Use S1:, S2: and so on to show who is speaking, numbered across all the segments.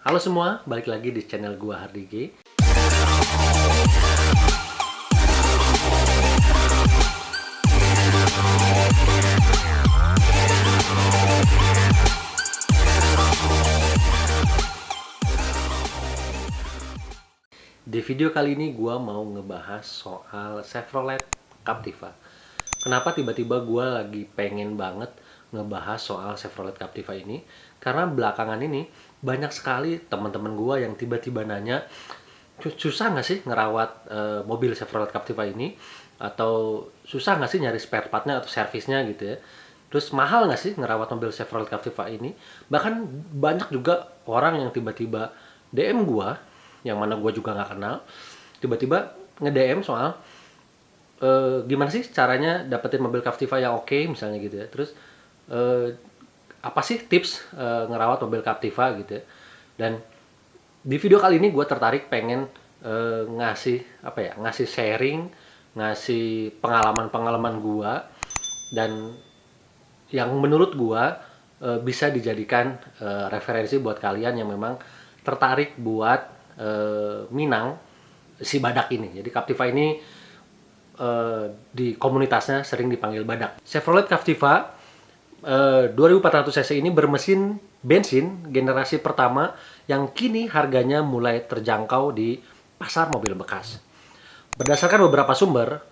S1: Halo semua, balik lagi di channel gua Hardige. Di video kali ini gua mau ngebahas soal Chevrolet Captiva. Kenapa tiba-tiba gua lagi pengen banget ngebahas soal Chevrolet Captiva ini? Karena belakangan ini banyak sekali teman-teman gua yang tiba-tiba nanya, susah nggak sih ngerawat mobil Chevrolet Captiva ini? Atau susah nggak sih nyari spare partnya atau servisnya gitu ya? Terus mahal nggak sih ngerawat mobil Chevrolet Captiva ini? Bahkan banyak juga orang yang tiba-tiba DM gua, yang mana gua juga nggak kenal, tiba-tiba nge-DM soal gimana sih caranya dapetin mobil Captiva yang oke, misalnya gitu ya. Terus apa sih tips ngerawat mobil Captiva gitu ya. Dan di video kali ini gue tertarik pengen ngasih sharing, ngasih pengalaman-pengalaman gue, dan yang menurut gue bisa dijadikan referensi buat kalian yang memang tertarik buat minang si badak ini. Jadi Captiva ini di komunitasnya sering dipanggil badak. Chevrolet Captiva 2400 cc ini bermesin bensin generasi pertama yang kini harganya mulai terjangkau di pasar mobil bekas. Berdasarkan beberapa sumber,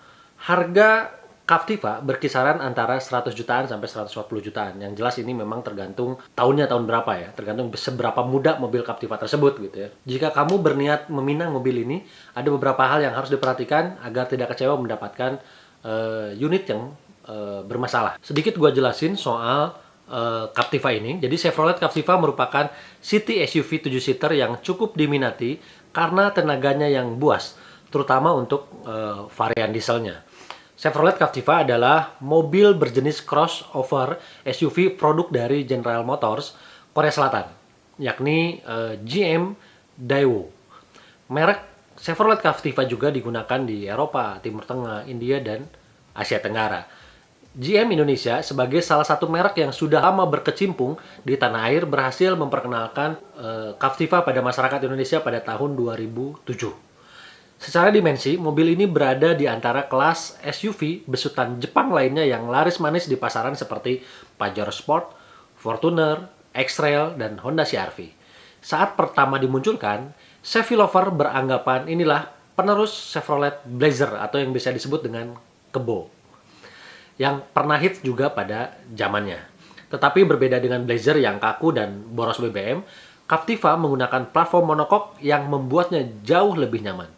S1: harga Captiva berkisaran antara 100 jutaan sampai 140 jutaan. Yang jelas ini memang tergantung tahunnya tahun berapa ya, tergantung seberapa muda mobil Captiva tersebut gitu ya. Jika kamu berniat meminang mobil ini, ada beberapa hal yang harus diperhatikan agar tidak kecewa mendapatkan unit yang bermasalah. Sedikit gua jelasin soal Captiva ini. Jadi Chevrolet Captiva merupakan city SUV 7-seater yang cukup diminati karena tenaganya yang buas, terutama untuk varian dieselnya. Chevrolet Captiva adalah mobil berjenis crossover SUV produk dari General Motors Korea Selatan, yakni GM Daewoo. Merek Chevrolet Captiva juga digunakan di Eropa, Timur Tengah, India, dan Asia Tenggara. GM Indonesia sebagai salah satu merek yang sudah lama berkecimpung di tanah air berhasil memperkenalkan Captiva pada masyarakat Indonesia pada tahun 2007. Secara dimensi, mobil ini berada di antara kelas SUV besutan Jepang lainnya yang laris manis di pasaran seperti Pajero Sport, Fortuner, X-Trail, dan Honda CR-V. Saat pertama dimunculkan, Chevy lover beranggapan inilah penerus Chevrolet Blazer atau yang bisa disebut dengan kebo, yang pernah hits juga pada zamannya. Tetapi berbeda dengan Blazer yang kaku dan boros BBM, Captiva menggunakan platform monokok yang membuatnya jauh lebih nyaman.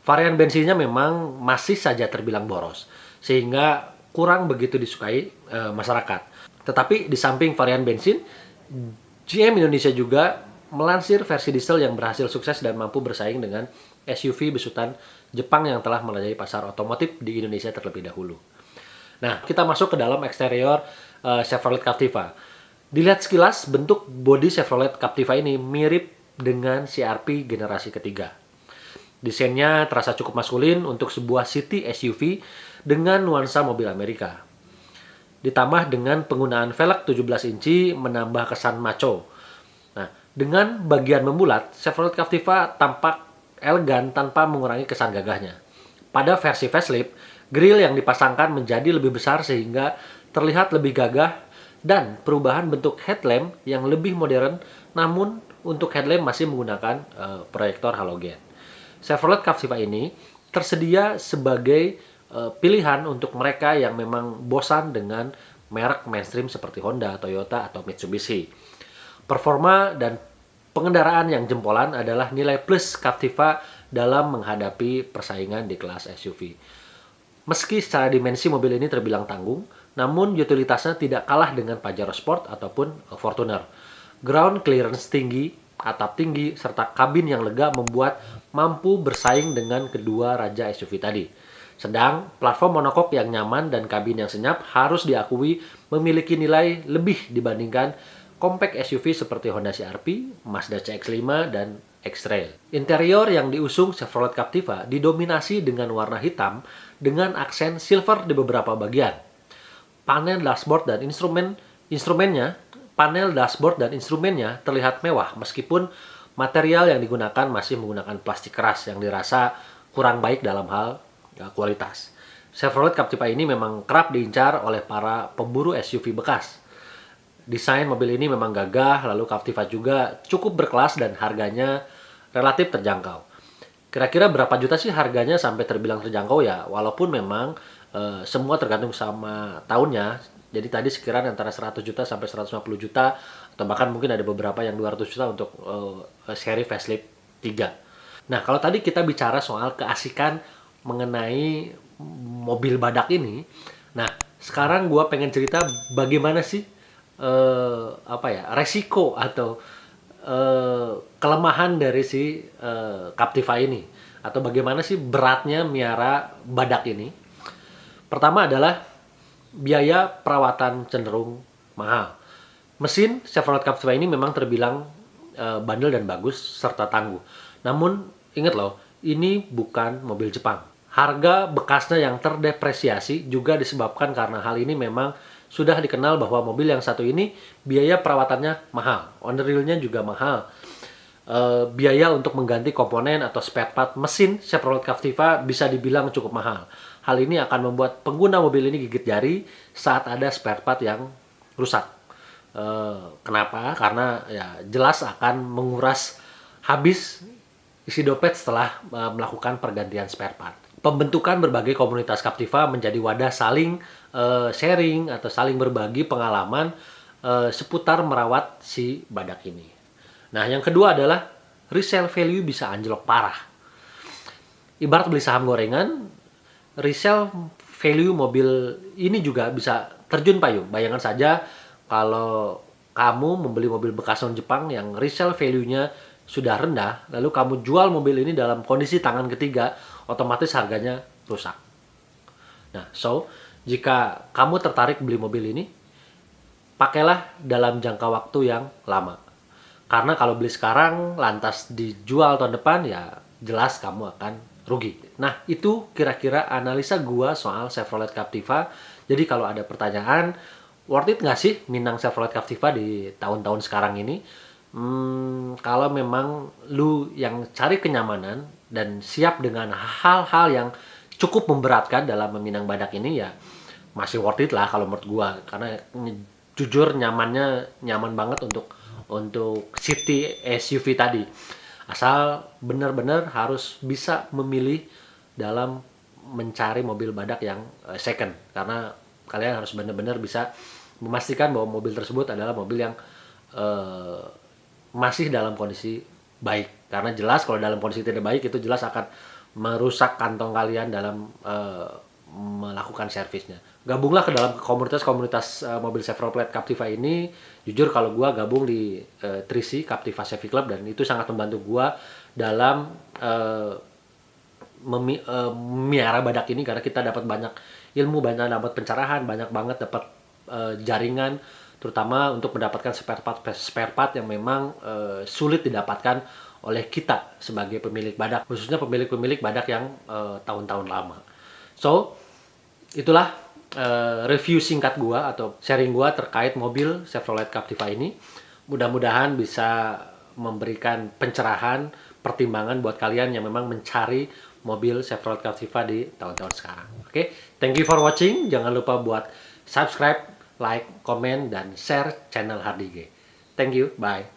S1: Varian bensinnya memang masih saja terbilang boros, sehingga kurang begitu disukai masyarakat. Tetapi di samping varian bensin, GM Indonesia juga melansir versi diesel yang berhasil sukses dan mampu bersaing dengan SUV besutan Jepang yang telah menjadi pasar otomotif di Indonesia terlebih dahulu. Nah, kita masuk ke dalam eksterior Chevrolet Captiva. Dilihat sekilas, bentuk bodi Chevrolet Captiva ini mirip dengan CR-V generasi ketiga. Desainnya terasa cukup maskulin untuk sebuah city SUV dengan nuansa mobil Amerika. Ditambah dengan penggunaan velg 17 inci menambah kesan macho. Nah, dengan bagian membulat, Chevrolet Captiva tampak elegan tanpa mengurangi kesan gagahnya. Pada versi facelift, grill yang dipasangkan menjadi lebih besar sehingga terlihat lebih gagah, dan perubahan bentuk headlamp yang lebih modern, namun untuk headlamp masih menggunakan proyektor halogen. Chevrolet Captiva ini tersedia sebagai pilihan untuk mereka yang memang bosan dengan merek mainstream seperti Honda, Toyota, atau Mitsubishi. Performa dan pengendaraan yang jempolan adalah nilai plus Captiva dalam menghadapi persaingan di kelas SUV. Meski secara dimensi mobil ini terbilang tanggung, namun utilitasnya tidak kalah dengan Pajero Sport ataupun Fortuner. Ground clearance tinggi, atap tinggi, serta kabin yang lega membuat mampu bersaing dengan kedua raja SUV tadi. Sedang platform monokok yang nyaman dan kabin yang senyap harus diakui memiliki nilai lebih dibandingkan compact SUV seperti Honda CR-V, Mazda CX-5, dan X-Trail. Interior yang diusung Chevrolet Captiva didominasi dengan warna hitam dengan aksen silver di beberapa bagian. Panel dashboard dan instrumennya panel dashboard dan instrumennya terlihat mewah meskipun material yang digunakan masih menggunakan plastik keras yang dirasa kurang baik dalam hal kualitas. Chevrolet Captiva ini memang kerap diincar oleh para pemburu SUV bekas. Desain mobil ini memang gagah, lalu Captiva juga cukup berkelas dan harganya relatif terjangkau. Kira-kira berapa juta sih harganya sampai terbilang terjangkau ya? Walaupun memang semua tergantung sama tahunnya. Jadi tadi sekiranya antara 100 juta sampai 150 juta atau bahkan mungkin ada beberapa yang 200 juta untuk seri facelift 3. Nah, kalau tadi kita bicara soal keasikan mengenai mobil badak ini, nah sekarang gua pengen cerita bagaimana sih resiko atau kelemahan dari si Captiva ini, atau bagaimana sih beratnya miara badak ini. Pertama adalah biaya perawatan cenderung mahal. Mesin Chevrolet Captiva ini memang terbilang bandel dan bagus serta tangguh. Namun ingat loh, ini bukan mobil Jepang. Harga bekasnya yang terdepresiasi juga disebabkan karena hal ini memang sudah dikenal bahwa mobil yang satu ini biaya perawatannya mahal, on the real-nya juga mahal. Biaya untuk mengganti komponen atau spare part mesin Chevrolet Captiva bisa dibilang cukup mahal. Hal ini akan membuat pengguna mobil ini gigit jari saat ada spare part yang rusak. Kenapa? Karena ya jelas akan menguras habis isi dompet setelah melakukan pergantian spare part. Pembentukan berbagai komunitas Captiva menjadi wadah saling sharing atau saling berbagi pengalaman seputar merawat si badak ini. Nah, yang kedua adalah resale value bisa anjlok parah. Ibarat beli saham gorengan, resale value mobil ini juga bisa terjun payung. Bayangkan saja kalau kamu membeli mobil bekas non Jepang yang resale value-nya sudah rendah, lalu kamu jual mobil ini dalam kondisi tangan ketiga, otomatis harganya rusak. Nah, jika kamu tertarik beli mobil ini, pakailah dalam jangka waktu yang lama. Karena kalau beli sekarang, lantas dijual tahun depan, ya jelas kamu akan rugi. Nah, itu kira-kira analisa gua soal Chevrolet Captiva. Jadi kalau ada pertanyaan, worth it nggak sih minang Chevrolet Captiva di tahun-tahun sekarang ini? Kalau memang lu yang cari kenyamanan dan siap dengan hal-hal yang cukup memberatkan dalam meminang badak ini, ya masih worth it lah kalau menurut gua. Karena jujur nyaman banget untuk city SUV tadi. Asal benar-benar harus bisa memilih dalam mencari mobil badak yang second. Karena kalian harus benar-benar bisa memastikan bahwa mobil tersebut adalah mobil yang masih dalam kondisi baik. Karena jelas kalau dalam kondisi tidak baik itu jelas akan merusak kantong kalian dalam melakukan servisnya. Gabunglah ke dalam komunitas mobil Chevrolet Captiva ini. Jujur kalau gua gabung di 3C Captiva Chevy Club, dan itu sangat membantu gua dalam memiara badak ini, karena kita dapat banyak ilmu, banyak dapat pencerahan, banyak banget dapat jaringan, terutama untuk mendapatkan spare part yang memang sulit didapatkan oleh kita sebagai pemilik badak, khususnya pemilik badak yang tahun-tahun lama. Itulah review singkat gua atau sharing gua terkait mobil Chevrolet Captiva ini. Mudah-mudahan bisa memberikan pencerahan, pertimbangan buat kalian yang memang mencari mobil Chevrolet Captiva di tahun-tahun sekarang. Oke, thank you for watching. Jangan lupa buat subscribe, like, komen, dan share channel Hardy G. Thank you, bye.